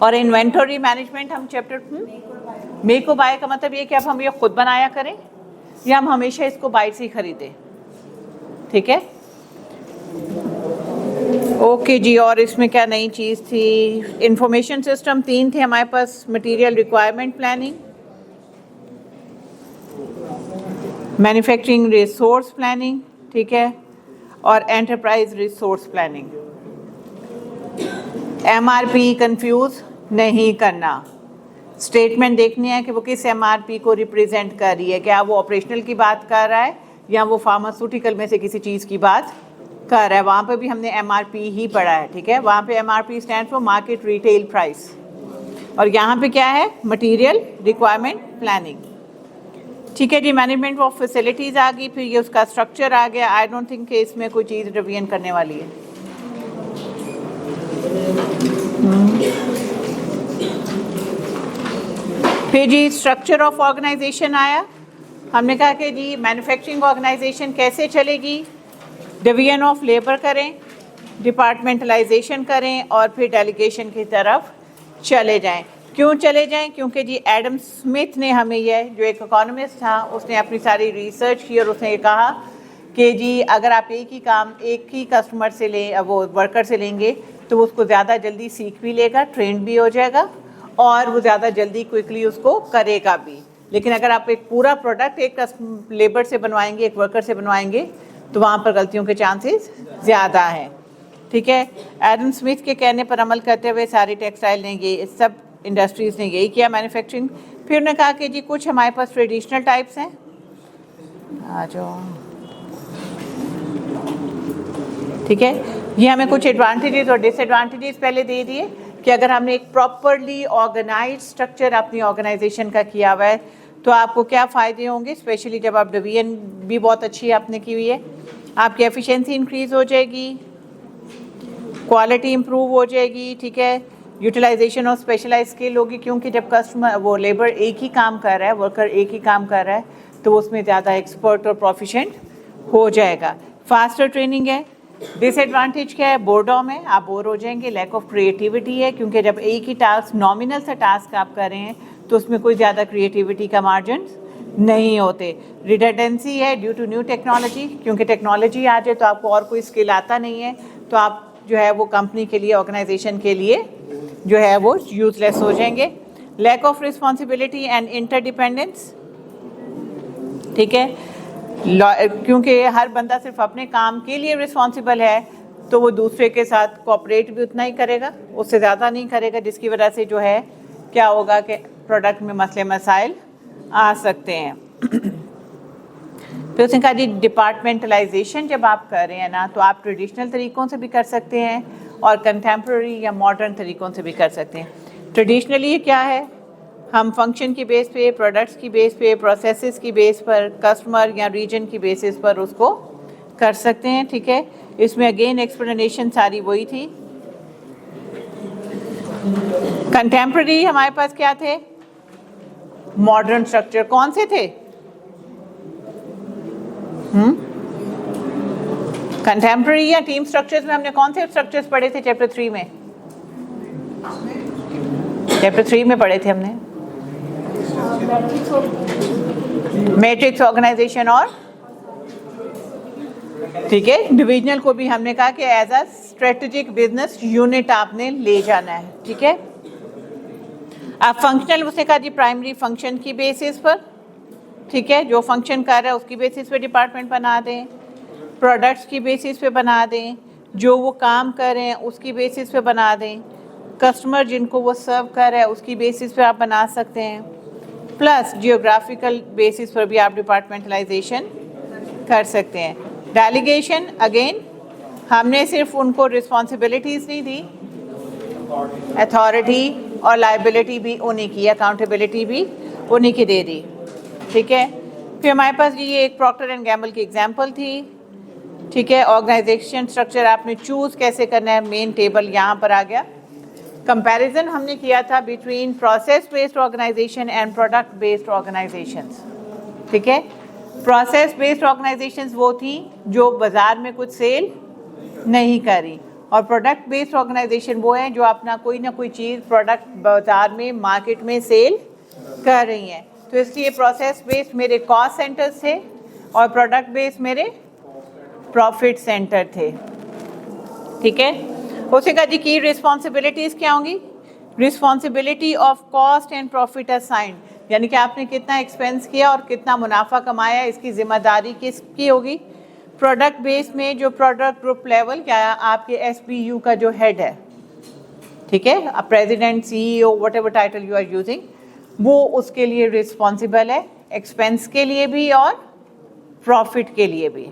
और inventory management हम chapter make और बाय का मतलब ये कि अब हम ये खुद बनाया करें या हम हमेशा इसको बाहर से ही खरीदें, ठीक है। ओके जी, और इसमें क्या नई चीज़ थी? इंफॉर्मेशन सिस्टम 3 थे हमारे पास, material requirement planning, manufacturing resource planning, ठीक है, और enterprise resource planning. MRP confuse नहीं करना, स्टेटमेंट देखनी है कि वो किस एमआरपी को रिप्रेजेंट कर रही है, क्या वो ऑपरेशनल की बात कर रहा है या वो फार्मास्यूटिकल में से किसी चीज़ की बात कर रहा है। वहाँ पे भी हमने एमआरपी ही पढ़ा है, ठीक है। वहाँ पे MRP stand for market retail price, और यहाँ पे क्या है? मटेरियल रिक्वायरमेंट प्लानिंग, ठीक है जी। मैनेजमेंट ऑफ फैसिलिटीज़ आ गई, फिर ये उसका स्ट्रक्चर आ गया। आई डोंट थिंक कि इसमें कोई चीज़ रिवीजन करने वाली है। फिर जी स्ट्रक्चर ऑफ ऑर्गेनाइजेशन आया। हमने कहा कि जी मैन्युफैक्चरिंग ऑर्गेनाइजेशन कैसे चलेगी, डिवीजन ऑफ लेबर करें, डिपार्टमेंटलाइजेशन करें और फिर डेलीगेशन की तरफ चले जाएं। क्यों चले जाएं? क्योंकि जी एडम स्मिथ ने हमें यह, जो एक इकोनॉमिस्ट था, उसने अपनी सारी रिसर्च की और उसने ये कहा कि जी अगर आप एक ही काम एक ही कस्टमर से लें, वो वर्कर से लेंगे तो वो उसको ज़्यादा जल्दी सीख भी लेगा, ट्रेंड भी हो जाएगा और वो ज़्यादा जल्दी क्विकली उसको करेगा भी। लेकिन अगर आप एक पूरा प्रोडक्ट एक लेबर से बनवाएंगे, एक वर्कर से बनवाएंगे, तो वहाँ पर गलतियों के चांसेस ज़्यादा हैं, ठीक है। एडम स्मिथ के कहने पर अमल करते हुए सारी टेक्सटाइल ने ये सब इंडस्ट्रीज़ ने यही किया, मैन्युफैक्चरिंग। फिर उन्होंने कहा कि जी कुछ हमारे पास ट्रेडिशनल टाइप्स हैं, आ जाओ, ठीक है। ये हमें कुछ एडवांटेजेस और डिसएडवांटेजेस पहले दे दिए कि अगर हमने एक प्रॉपरली ऑर्गेनाइज्ड स्ट्रक्चर अपनी ऑर्गेनाइजेशन का किया हुआ है तो आपको क्या फ़ायदे होंगे, स्पेशली जब आप डिवीजन भी बहुत अच्छी आपने की हुई है। आपकी एफिशिएंसी इंक्रीज़ हो जाएगी, क्वालिटी इंप्रूव हो जाएगी, ठीक है। यूटिलाइजेशन ऑफ स्पेशलाइज स्किल होगी, क्योंकि जब कस्टमर वो लेबर एक ही काम कर रहा है, वर्कर एक ही काम कर रहा है, तो उसमें ज़्यादा एक्सपर्ट और प्रोफिशिएंट हो जाएगा। फास्टर ट्रेनिंग है। डिसएडवांटेज क्या है? बोर्डom है, आप बोर हो जाएंगे। लैक ऑफ क्रिएटिविटी है, क्योंकि जब एक ही टास्क, नॉमिनल सा टास्क आप कर रहे हैं तो उसमें कोई ज़्यादा क्रिएटिविटी का मार्जिन नहीं होते। रिडंडेंसी है ड्यू टू न्यू टेक्नोलॉजी, क्योंकि टेक्नोलॉजी आ जाए तो आपको और कोई स्किल आता नहीं है, तो आप जो है वो कंपनी के लिए, ऑर्गेनाइजेशन के लिए जो है वो यूजलेस हो जाएंगे। Lack of responsibility and interdependence, ठीक है, क्योंकि हर बंदा सिर्फ अपने काम के लिए रिस्पॉन्सिबल है तो वो दूसरे के साथ कोऑपरेट भी उतना ही करेगा, उससे ज़्यादा नहीं करेगा, जिसकी वजह से जो है क्या होगा कि प्रोडक्ट में मसले मसाइल आ सकते हैं। फिर उसने कहा जी डिपार्टमेंटलाइजेशन जब आप कर रहे हैं ना, तो आप ट्रेडिशनल तरीक़ों से भी कर सकते हैं और कंटेम्प्रेरी या मॉडर्न तरीक़ों से भी कर सकते हैं। ट्रेडिशनली क्या है? हम फंक्शन की बेस पे, प्रोडक्ट्स की बेस पे, प्रोसेसेस की बेस पर, कस्टमर या रीजन की बेसिस पर उसको कर सकते हैं, ठीक है। इसमें अगेन एक्सप्लेनेशन सारी वही थी। कंटेम्प्रेरी हमारे पास क्या थे? Modern structure. कौन से थे? कंटेम्प्रेरी या टीम स्ट्रक्चर्स में हमने कौन से स्ट्रक्चर्स पढ़े थे चैप्टर 3 में? चैप्टर 3 में पढ़े थे हमने मैट्रिक्स ऑर्गेनाइजेशन और, ठीक है, डिविजनल को भी हमने कहा कि as a strategic business unit आपने ले जाना है, ठीक है। अब फंक्शनल, उसने कहा जी प्राइमरी फंक्शन की बेसिस पर, ठीक है, जो फंक्शन कर रहा है उसकी बेसिस पे डिपार्टमेंट बना दें, प्रोडक्ट्स की बेसिस पे बना दें, जो वो काम कर रहे हैं उसकी बेसिस पे बना दें, कस्टमर जिनको वो सर्व कर रहा है उसकी बेसिस पे आप बना सकते हैं, प्लस जियोग्राफिकल बेसिस पर भी आप डिपार्टमेंटलाइजेशन कर सकते हैं। डेलीगेशन, अगेन हमने सिर्फ उनको रिस्पॉन्सिबिलिटीज़ नहीं दी, अथॉरिटी और लाइबिलिटी भी उन्हीं की, अकाउंटेबिलिटी भी उन्हीं की दे दी, ठीक है। फिर हमारे पास ये एक प्रॉक्टर एंड गैम्बल की एग्जांपल थी, ठीक है। ऑर्गेनाइजेशन स्ट्रक्चर आपने चूज़ कैसे करना है, मेन टेबल यहाँ पर आ गया। कंपैरिजन हमने किया था between process based organization and product based organizations, ठीक है। प्रोसेस बेस्ड ऑर्गेनाइजेशंस वो थी जो बाज़ार में कुछ सेल नहीं करी, और प्रोडक्ट बेस्ड ऑर्गेनाइजेशन वो है जो अपना कोई ना कोई चीज़ प्रोडक्ट बाजार में मार्केट में सेल कर रही हैं। तो इसलिए प्रोसेस बेस्ड मेरे कॉस्ट सेंटर्स थे और प्रोडक्ट बेस्ड मेरे प्रॉफिट सेंटर थे। ठीक है, उसे कहा जी की रिस्पॉन्सिबिलिटीज़ क्या होंगी? Responsibility of cost and profit assigned, यानी कि आपने कितना एक्सपेंस किया और कितना मुनाफा कमाया, इसकी जिम्मेदारी किसकी होगी? प्रोडक्ट बेस में जो प्रोडक्ट ग्रुप लेवल क्या आपके SBU का जो हेड है, ठीक है, अब president, CEO, whatever title you are using, वो उसके लिए रिस्पॉन्सिबल है, एक्सपेंस के लिए भी और प्रॉफिट के लिए भी।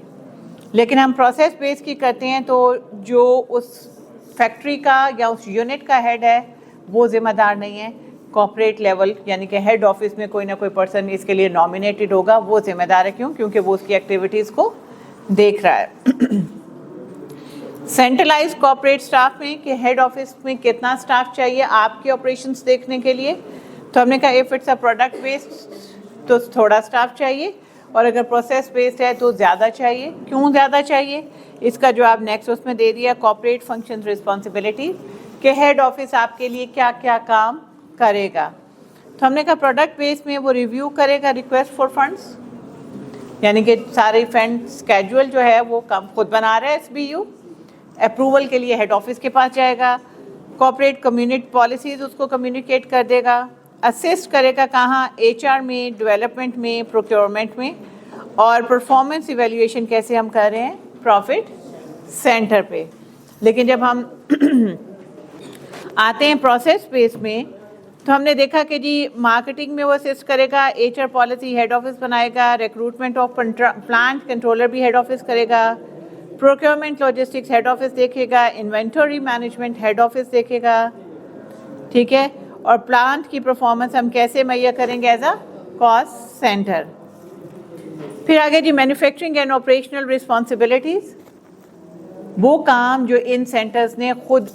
लेकिन हम प्रोसेस बेस की करते हैं तो जो उस फैक्ट्री का या उस यूनिट का हेड है वो जिम्मेदार नहीं है। कॉर्पोरेट लेवल यानी कि हेड ऑफिस में कोई ना कोई पर्सन इसके लिए नॉमिनेटेड होगा, वो जिम्मेदार है। क्यों? क्योंकि वो उसकी एक्टिविटीज़ को देख रहा है। सेंट्रलाइज कॉर्पोरेट स्टाफ में कि हेड ऑफिस में कितना स्टाफ चाहिए आपके ऑपरेशंस देखने के लिए, तो हमने कहा if it's a product based तो थोड़ा स्टाफ चाहिए, और अगर प्रोसेस बेस्ड है तो ज़्यादा चाहिए। क्यों ज़्यादा चाहिए? इसका जवाब नेक्स्ट उसमें दे दिया, कॉर्पोरेट फंक्शन रिस्पॉन्सिबिलिटी, कि हेड ऑफिस आपके लिए क्या क्या काम करेगा। तो हमने कहा प्रोडक्ट बेस में वो रिव्यू करेगा रिक्वेस्ट फॉर फंड्स, यानी कि सारे फंड स्केड्यूल जो है वो कम खुद बना रहा है SBU, अप्रूवल के लिए हेड ऑफिस के पास जाएगा, कॉर्पोरेट कम्युनिटी पॉलिसीज़ उसको कम्युनिकेट कर देगा, असिस्ट करेगा कहाँ? HR में, डेवलपमेंट में, प्रोक्योरमेंट में, और परफॉर्मेंस इवैल्यूएशन कैसे हम कर रहे हैं? प्रॉफिट सेंटर पे। लेकिन जब हम आते हैं प्रोसेस बेस में तो हमने देखा कि जी मार्केटिंग में वो असिस्ट करेगा, HR पॉलिसी हेड ऑफिस बनाएगा, रिक्रूटमेंट ऑफ प्लांट कंट्रोलर भी हेड ऑफिस करेगा, प्रोक्योरमेंट लॉजिस्टिक्स हेड ऑफिस देखेगा, इन्वेंटरी मैनेजमेंट हेड ऑफिस देखेगा, ठीक है, और प्लांट की परफॉर्मेंस हम कैसे मुहैया करेंगे? As a cost center. फिर आगे जी मैन्युफैक्चरिंग एंड ऑपरेशनल रिस्पॉन्सिबिलिटीज़, वो काम जो इन सेंटर्स ने खुद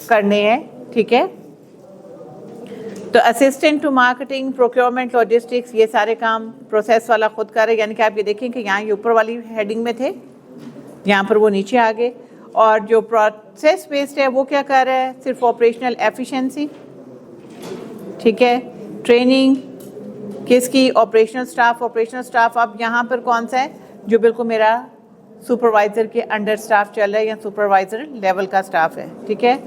करने हैं, ठीक है। तो assistant to marketing, procurement, logistics, ये सारे काम प्रोसेस वाला खुद कर रहे हैं। यानी कि आप ये देखें कि यहाँ ये ऊपर वाली हेडिंग में थे, यहाँ पर वो नीचे आ गए। और जो प्रोसेस बेस्ड है वो क्या कर रहा है? सिर्फ ऑपरेशनल एफिशिएंसी, ठीक है, ट्रेनिंग किसकी? ऑपरेशनल स्टाफ अब यहाँ पर कौन सा है? जो बिल्कुल मेरा सुपरवाइज़र के अंडर स्टाफ चल रहा है या सुपरवाइज़र लेवल का स्टाफ है, ठीक है।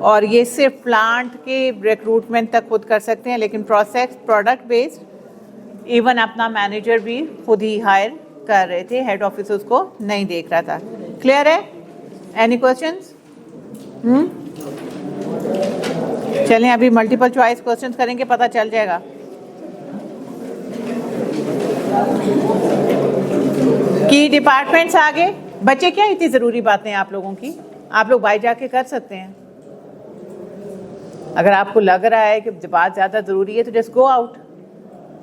और ये सिर्फ प्लांट के रिक्रूटमेंट तक खुद कर सकते हैं, लेकिन प्रोसेस प्रोडक्ट बेस्ड इवन अपना मैनेजर भी खुद ही हायर कर रहे थे, हेड ऑफिस उसको नहीं देख रहा था। क्लियर है? Any questions? चलें अभी मल्टीपल चॉइस क्वेश्चंस करेंगे, पता चल जाएगा। की डिपार्टमेंट्स आगे बच्चे, क्या इतनी ज़रूरी बातें आप लोगों की? आप लोग बाहर जाके कर सकते हैं। अगर आपको लग रहा है कि बात ज़्यादा ज़रूरी है तो जस्ट गो आउट।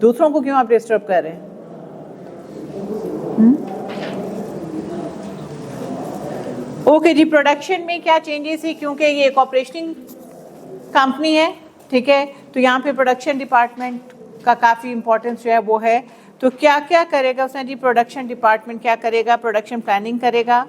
दूसरों को क्यों आप डिस्टर्ब कर रहे हैं? ओके जी, प्रोडक्शन में क्या चेंजेस है? क्योंकि ये एक ऑपरेशनिंग कंपनी है, ठीक है, तो यहाँ पे प्रोडक्शन डिपार्टमेंट का काफ़ी इंपॉर्टेंस जो है वो है। तो क्या क्या करेगा उसने जी? प्रोडक्शन डिपार्टमेंट क्या करेगा? प्रोडक्शन प्लानिंग करेगा,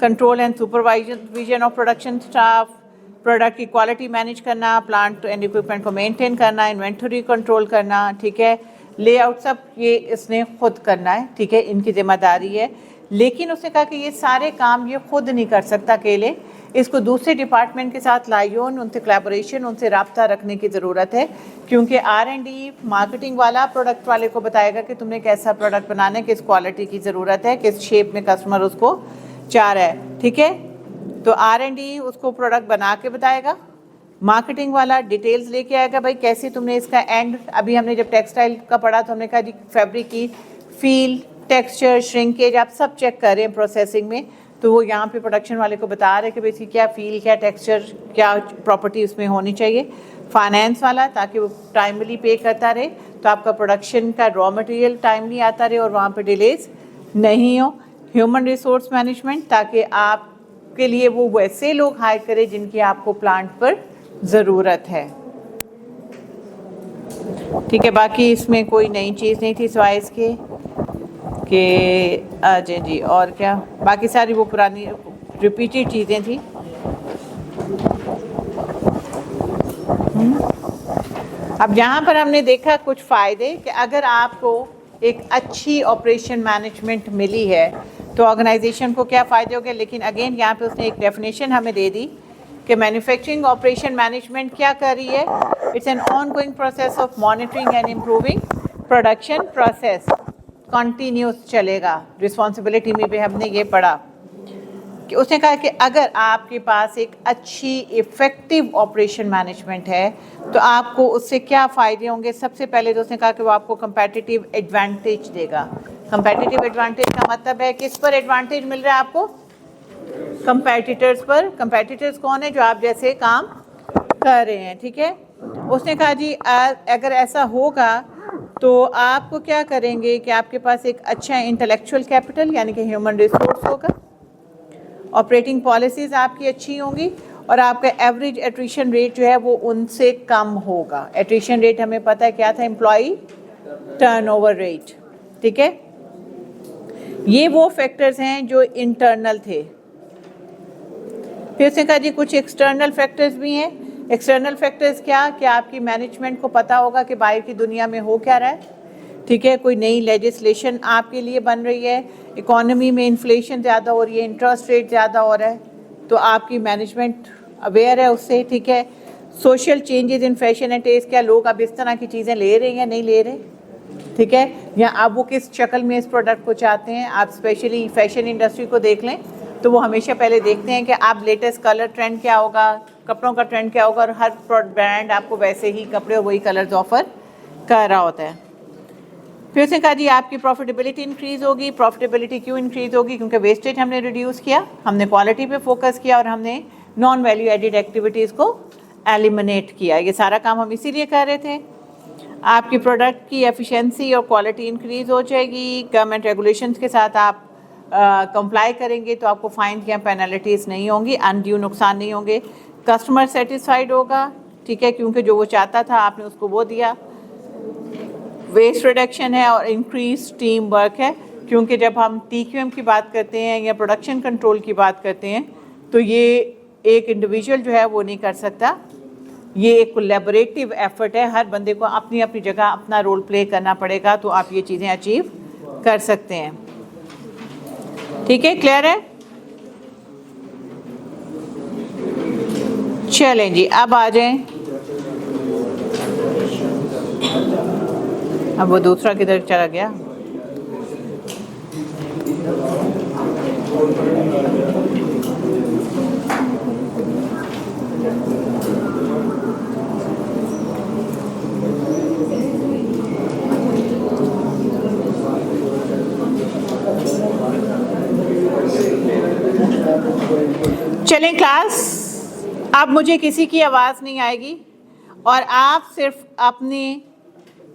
control and supervision of production staff, product की क्वालिटी मैनेज करना, प्लांट एंड इक्विपमेंट को मेंटेन करना, इन्वेंटरी कंट्रोल करना, ठीक है, लेआउट, सब ये इसने खुद करना है, ठीक है, इनकी जिम्मेदारी है। लेकिन उसने कहा कि ये सारे काम ये खुद नहीं कर सकता अकेले, इसको दूसरे डिपार्टमेंट के साथ लाइयोन, उनसे कोलैबोरेशन, उनसे राब्ता रखने की ज़रूरत है। क्योंकि R&D मार्केटिंग वाला प्रोडक्ट वाले को बताएगा कि तुमने कैसा प्रोडक्ट बनाना है, किस क्वालिटी की ज़रूरत है, किस शेप में कस्टमर उसको चाह रहा है, ठीक है। तो R&D उसको प्रोडक्ट बना के बताएगा, मार्केटिंग वाला डिटेल्स लेके आएगा, भाई कैसे तुमने इसका एंड, अभी हमने जब टेक्सटाइल का पढ़ा तो हमने कहा जी फैब्रिक की फील, टेक्सचर, श्रिंकेज आप सब चेक कर रहे हैं प्रोसेसिंग में, तो वो यहाँ पे प्रोडक्शन वाले को बता रहे हैं कि भाई इसकी क्या फील, क्या टेक्सचर, क्या प्रॉपर्टी उसमें होनी चाहिए। फाइनेंस वाला ताकि वो टाइमली पे करता रहे, तो आपका प्रोडक्शन का रॉ मटेरियल टाइमली आता रहे और वहाँ पे डिलेज नहीं हो। ह्यूमन रिसोर्स मैनेजमेंट, ताकि आपके लिए वो वैसे लोग हायर करे जिनकी आपको प्लांट पर ज़रूरत है, ठीक है। बाकी इसमें कोई नई चीज़ नहीं थी सिवाय इसके कि अजय जी, और क्या बाकी सारी वो पुरानी रिपीटेड चीज़ें थी। अब यहाँ पर हमने देखा कुछ फ़ायदे कि अगर आपको एक अच्छी ऑपरेशन मैनेजमेंट मिली है तो ऑर्गेनाइजेशन को क्या फ़ायदे हो गए। लेकिन अगेन यहाँ पे उसने एक डेफिनेशन हमें दे दी कि मैन्युफैक्चरिंग ऑपरेशन मैनेजमेंट क्या कर रही है। It's an ongoing process of monitoring and improving production process, continuous चलेगा। रिस्पॉन्सिबिलिटी में भी हमने ये पढ़ा कि उसने कहा कि अगर आपके पास एक अच्छी इफ़ेक्टिव ऑपरेशन मैनेजमेंट है तो आपको उससे क्या फ़ायदे होंगे। सबसे पहले तो उसने कहा कि वो आपको कंपैटिटिव एडवांटेज देगा। कंपैटिटिव एडवांटेज का मतलब है किस पर एडवांटेज मिल रहा है आपको, कंपैटिटर्स पर। कंपैटिटर्स कौन है, जो आप जैसे काम कर रहे हैं, ठीक है। उसने कहा जी अगर ऐसा होगा तो आपको क्या करेंगे कि आपके पास एक अच्छा इंटेलेक्चुअल कैपिटल यानी कि ह्यूमन रिसोर्स होगा, ऑपरेटिंग पॉलिसीज़ आपकी अच्छी होंगी और आपका एवरेज एट्रिशन रेट जो है वो उनसे कम होगा। एट्रिशन रेट हमें पता है क्या था, एम्प्लॉई टर्नओवर रेट, ठीक है। ये वो फैक्टर्स हैं जो इंटरनल थे। फिर उसने कहा जी कुछ एक्सटर्नल फैक्टर्स भी हैं। एक्सटर्नल फैक्टर्स क्या, कि आपकी मैनेजमेंट को पता होगा कि बाहर की दुनिया में हो क्या रहा है, ठीक है। कोई नई लेजिस्लेशन आपके लिए बन रही है, इकोनॉमी में इन्फ्लेशन ज़्यादा हो रही है, इंटरेस्ट रेट ज़्यादा हो रहा है, तो आपकी मैनेजमेंट अवेयर है उससे, ठीक है। Social changes in fashion and taste, क्या लोग अब इस तरह की चीज़ें ले रहे हैं या नहीं ले रहे, ठीक है। या अब वो किस शक्ल में इस प्रोडक्ट को चाहते हैं। आप स्पेशली फैशन इंडस्ट्री को देख लें तो वो हमेशा पहले देखते हैं कि आप लेटेस्ट कलर ट्रेंड क्या होगा, कपड़ों का ट्रेंड क्या होगा, और हर ब्रांड आपको वैसे ही कपड़े और वही कलर्स ऑफर कर रहा होता है। फिर उसने कहा जी आपकी प्रॉफिटेबिलिटी इंक्रीज़ होगी। प्रॉफिटेबिलिटी क्यों इंक्रीज़ होगी, क्योंकि वेस्टेज हमने रिड्यूस किया, हमने क्वालिटी पे फोकस किया और हमने नॉन वैल्यू एडिड एक्टिविटीज़ को एलिमिनेट किया। ये सारा काम हम इसीलिए कर रहे थे। आपकी प्रोडक्ट की एफिशिएंसी और क्वालिटी इंक्रीज़ हो जाएगी। गवर्नमेंट रेगुलेशंस के साथ आप कंप्लाई करेंगे तो आपको फाइन या पेनल्टीज़ नहीं होंगी, अनड्यू नुकसान नहीं होंगे। कस्टमर सेटिस्फाइड होगा, ठीक है, क्योंकि जो वो चाहता था आपने उसको वो दिया। वेस्ट रिडक्शन है और इंक्रीज टीम वर्क है, क्योंकि जब हम TQM की बात करते हैं या प्रोडक्शन कंट्रोल की बात करते हैं तो ये एक इंडिविजुअल जो है वो नहीं कर सकता, ये एक कोलैबोरेटिव एफर्ट है। हर बंदे को अपनी अपनी जगह अपना रोल प्ले करना पड़ेगा तो आप ये चीज़ें अचीव कर सकते हैं, ठीक है। क्लियर है, चलें जी अब आ जाएं। अब वो दूसरा किधर चला गया, चलें क्लास। अब मुझे किसी की आवाज़ नहीं आएगी और आप सिर्फ अपने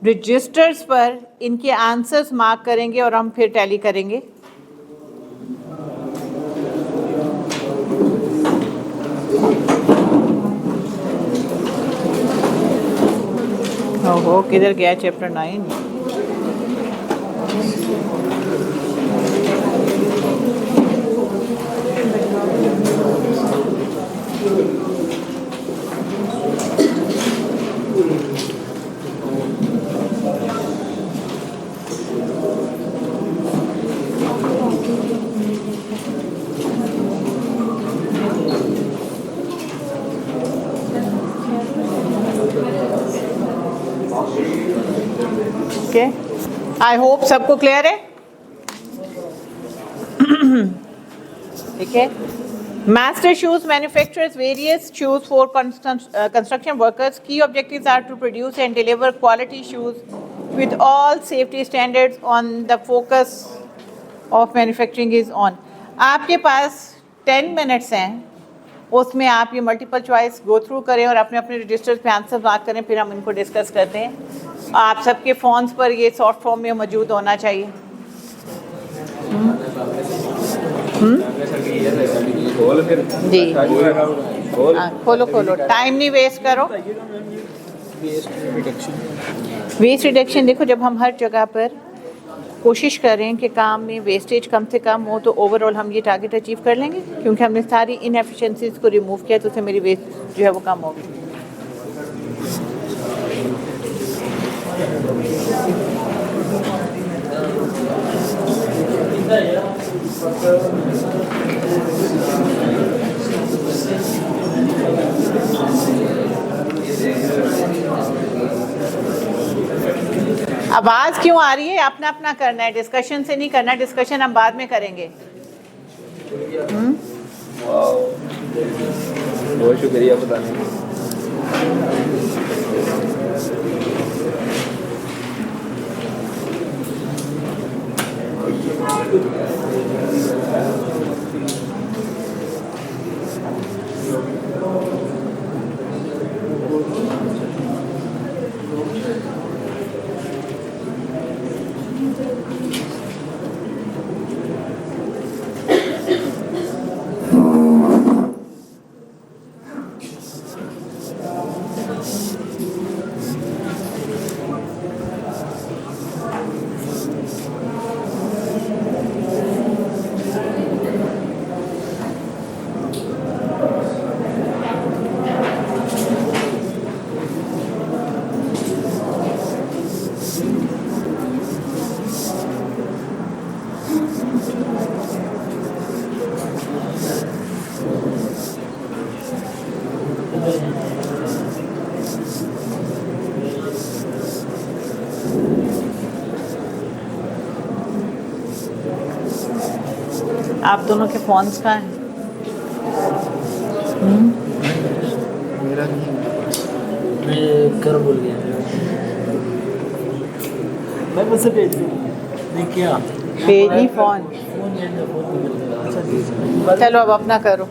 रजिस्टर्स पर इनके आंसर्स मार्क करेंगे और हम फिर टैली करेंगे। ओहो किधर गया चैप्टर 9। आई होप सबको क्लियर है, ठीक है। Master shoes manufacturers various shoes for construction workers. Key objectives are to produce and deliver quality shoes with all safety standards. On the focus of manufacturing is on. आपके पास 10 minutes हैं, उसमें आप ये multiple choice go through करें और अपने अपने registers पे आंसर मार्क करें, फिर हम इनको डिस्कस करते हैं। आप सबके फ़ोन्स पर ये सॉफ्ट फॉर्म में मौजूद होना चाहिए। जी खोलो खोलो, टाइम नहीं वेस्ट करो। वेस्ट रिडक्शन देखो, जब हम हर जगह पर कोशिश करें कि काम में वेस्टेज कम से कम हो तो ओवरऑल हम ये टारगेट अचीव कर लेंगे, क्योंकि हमने सारी इनएफिशिएंसीज को रिमूव किया तो उससे मेरी वेस्ट जो है वो कम होगी। आवाज क्यों आ रही है? अपना अपना करना है, डिस्कशन से नहीं करना। डिस्कशन हम बाद में करेंगे। बहुत शुक्रिया बताने के। आप दोनों के फोन्स कहाँ हैं? मेरा नहीं मैं कर बोल गया। मैं मुझसे भेज दूँ। नहीं क्या? भेज नहीं फोन। फोन भेज दो, फोन भेज दो। चलो अब अपना करो।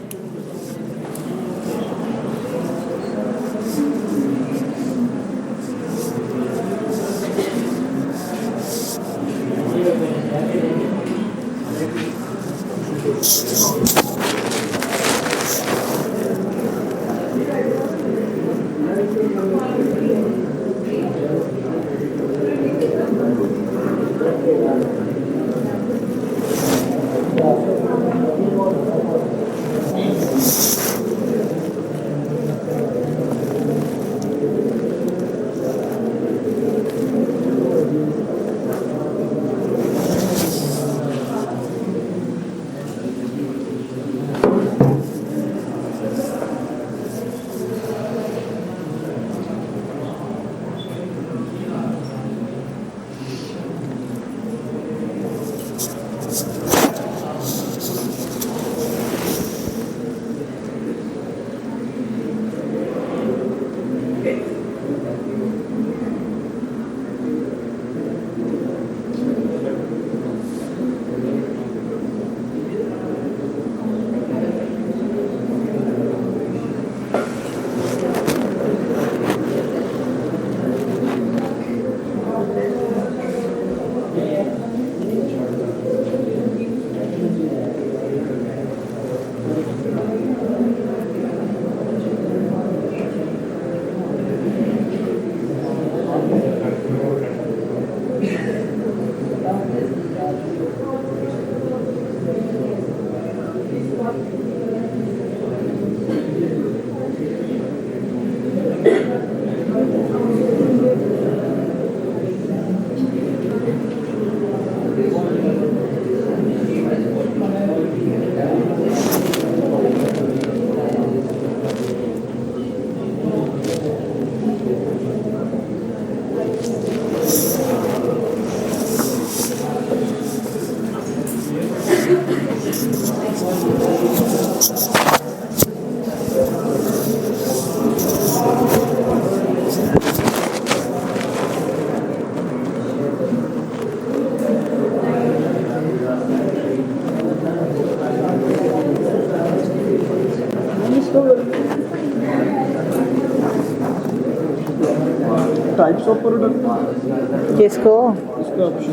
टाइप्स ऑफ प्रोडक्ट किसको? इसका ऑप्शन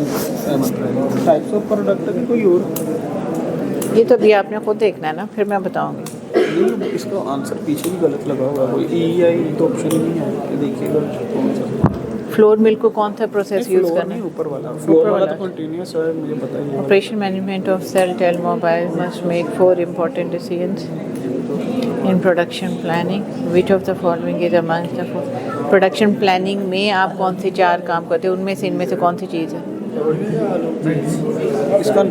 टाइप्स ऑफ प्रोडक्ट है कोई और? ये तो भी आपने खुद देखना है ना, फिर मैं बताऊंगी। नहीं, इसका आंसर पीछे भी गलत लगा हुआ है। कोई ई तो ऑप्शन ही नहीं है। ये देखिएगा कौन सा फ्लोर मिल को कौन सा प्रोसेस यूज करना है? ऊपर वाला फ्लोर वाला तो कंटिन्यूअस है, मुझे पता ही है। Operation management of Celtel mobile must make 4 important decisions in production planning. Which of the following is amongst the four? Production planning में आप कौन से 4 काम करते हैं, उनमें से इनमें से कौन सी चीज़ है? इसका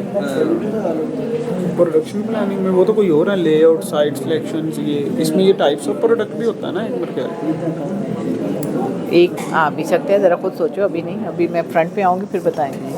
प्रोडक्शन प्लानिंग में वो तो कोई और है, लेआउट, साइट सिलेक्शन, ये इसमें ये टाइप्स ऑफ प्रोडक्ट भी होता है ना एक बार क्या? एक आ भी सकते हैं, ज़रा खुद सोचो, अभी नहीं, अभी मैं फ्रंट पे आऊँगी फिर बताएंगे।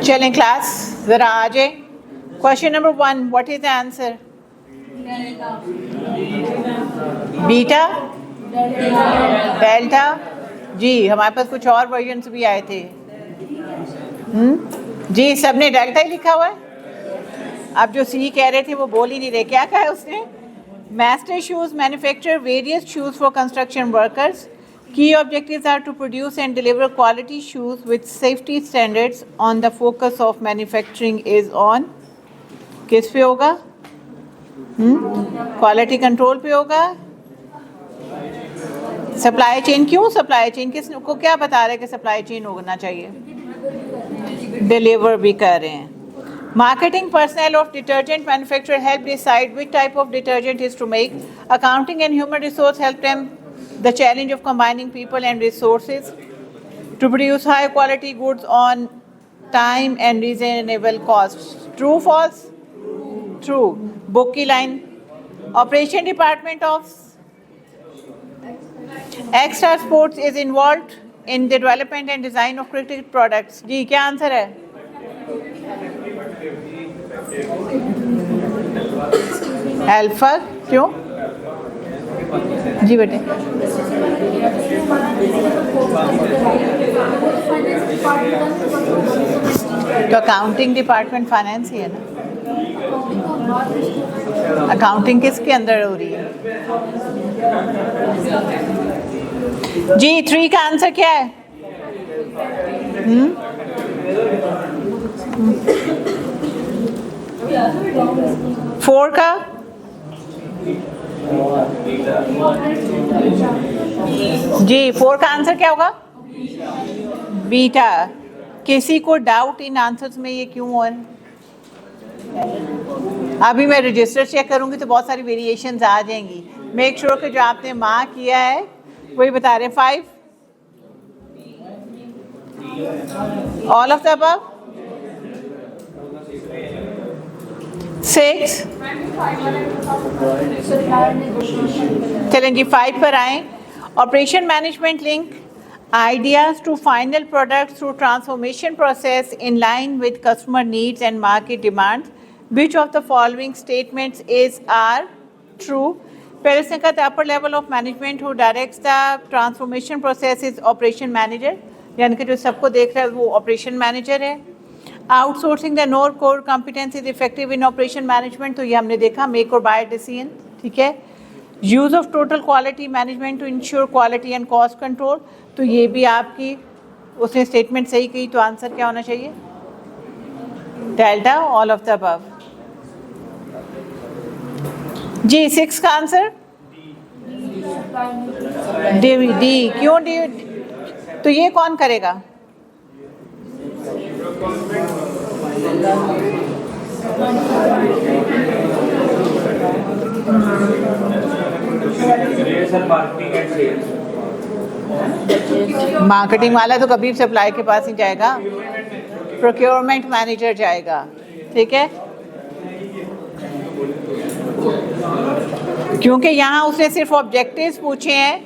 चलें क्लास, ज़रा आ जाए। Question number 1, what is the answer? Beta, delta. जी, हमारे पास कुछ और वर्जन्स भी आए थे। जी, सबने डेल्टा ही लिखा हुआ है। अब जो सी कह रहे थे वो बोल ही नहीं रहे। क्या कहा है उसने? Master Shoes manufacture various shoes for construction workers. Key objectives are to produce and deliver quality shoes with safety standards. On the focus of manufacturing is on किस पे होगा? क्वालिटी कंट्रोल पे होगा। सप्लाई चेन, क्यों supply chain? किस को क्या बता रहे हैं कि सप्लाई चेन होना चाहिए? डिलीवर भी कर रहे हैं। Marketing personnel of detergent manufacturer help decide which type of detergent is to make. Accounting and human resource help them the challenge of combining people and resources to produce high quality goods on time and reasonable cost. True, false? True. Book की line. Operation department of Extra Sports is involved in the development and design of cricket products. जी, क्या answer है? Alpha. क्यों? जी बेटे। तो accounting department finance ही है ना। Accounting किसके अंदर हो रही है जी? 3 का आंसर क्या है? 4 का? जी 4 का आंसर क्या होगा? बीटा। किसी को डाउट इन आंसर्स में ये क्यों हो? अभी मैं रजिस्टर चेक करूंगी तो बहुत सारी वेरिएशंस आ जाएंगी। मेक श्योर कि जो आपने मार्क किया है वही बता रहे हैं। 5 ऑल ऑफ द अबव। 6 चलें जी 5 पर आए। Operation management link ideas to final products through transformation process in line with customer needs and market demands. Which of the following statements are true? पहले उसने कहा था upper level of management who directs the transformation process is operation manager, यानी कि जो सबको देख रहा है वो operation manager है। Outsourcing the no core competence is effective in operation management, तो ये हमने देखा make or buy decision, ठीक है। Use of total quality management to ensure quality and cost control, तो ये भी आपकी उसने स्टेटमेंट सही कही, तो आंसर क्या होना चाहिए? Delta, all of the above. जी 6 का आंसर डी। क्यों डी? तो ये कौन करेगा? मार्केटिंग वाला तो कभी सप्लाई के पास नहीं जाएगा, प्रोक्योरमेंट मैनेजर जाएगा, ठीक है। क्योंकि यहाँ उसने सिर्फ ऑब्जेक्टिव्स पूछे हैं,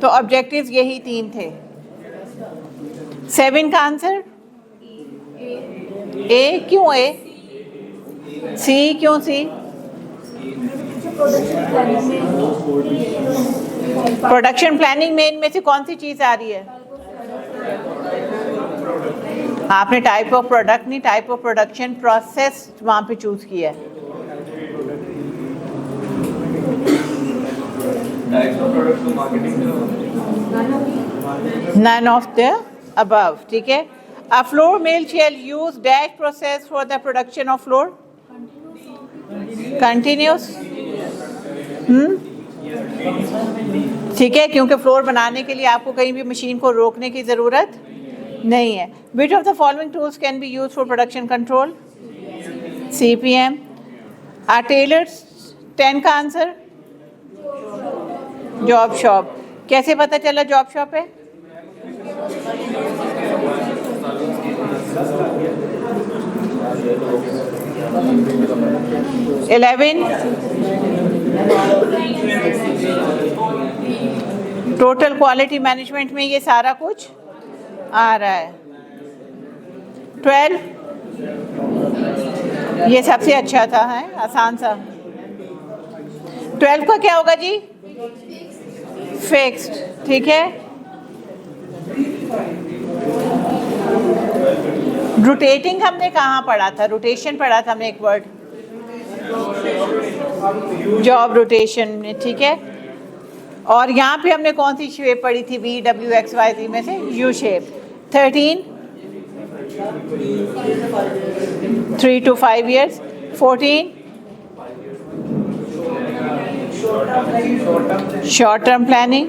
तो ऑब्जेक्टिव्स यही 3 थे। 7 का आंसर ए। क्यों ए? सी क्यों सी? प्रोडक्शन प्लानिंग में इनमें से कौन सी चीज आ रही है? आपने टाइप ऑफ प्रोडक्ट नहीं, टाइप ऑफ प्रोडक्शन प्रोसेस वहां पे चूज किया है। नन ऑफ द अबव, ठीक है। A floor mill shall use dash process for the production of floor. Continuous. ठीक है, क्योंकि फ्लोर बनाने के लिए आपको कहीं भी मशीन को रोकने की ज़रूरत नहीं है। Which of the following tools can be used for production control? CPM. Are tailors? 10 का आंसर जॉब शॉप। कैसे पता चला जॉब शॉप है? टोटल क्वालिटी मैनेजमेंट में ये सारा कुछ आ रहा है। 12 ये सबसे अच्छा था, है आसान सा। 12 का क्या होगा जी? फिक्स्ड, ठीक है। रोटेटिंग हमने कहाँ पढ़ा था? रोटेशन पढ़ा था हमने एक वर्ड, जॉब रोटेशन में, ठीक है। और यहाँ पे हमने कौन सी शेप पढ़ी थी? VWXYZ में से U shape. 13 3 to 5 years। 14 short term planning.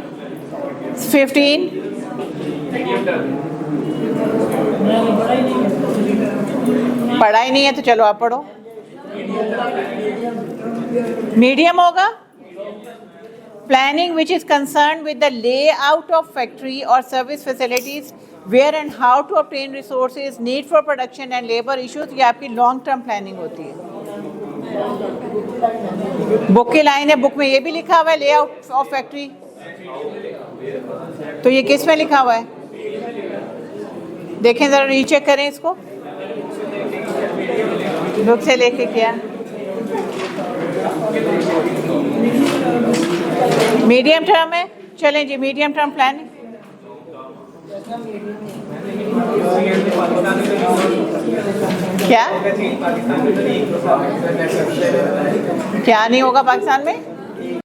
15 पढ़ा ही नहीं है तो चलो आप पढ़ो। मीडियम होगा planning which is concerned with the layout of factory or service facilities, where and how to obtain resources, need for production and labor issues, ये आपकी long term planning होती है। बुक की लाइन है, बुक में ये भी लिखा हुआ है layout of factory, तो ये किस में लिखा हुआ है? देखें ज़रा, रीचेक करें इसको, बुक से लेके क्या। मीडियम टर्म है, चलें जी मीडियम टर्म प्लानिंग। क्या क्या नहीं होगा पाकिस्तान में?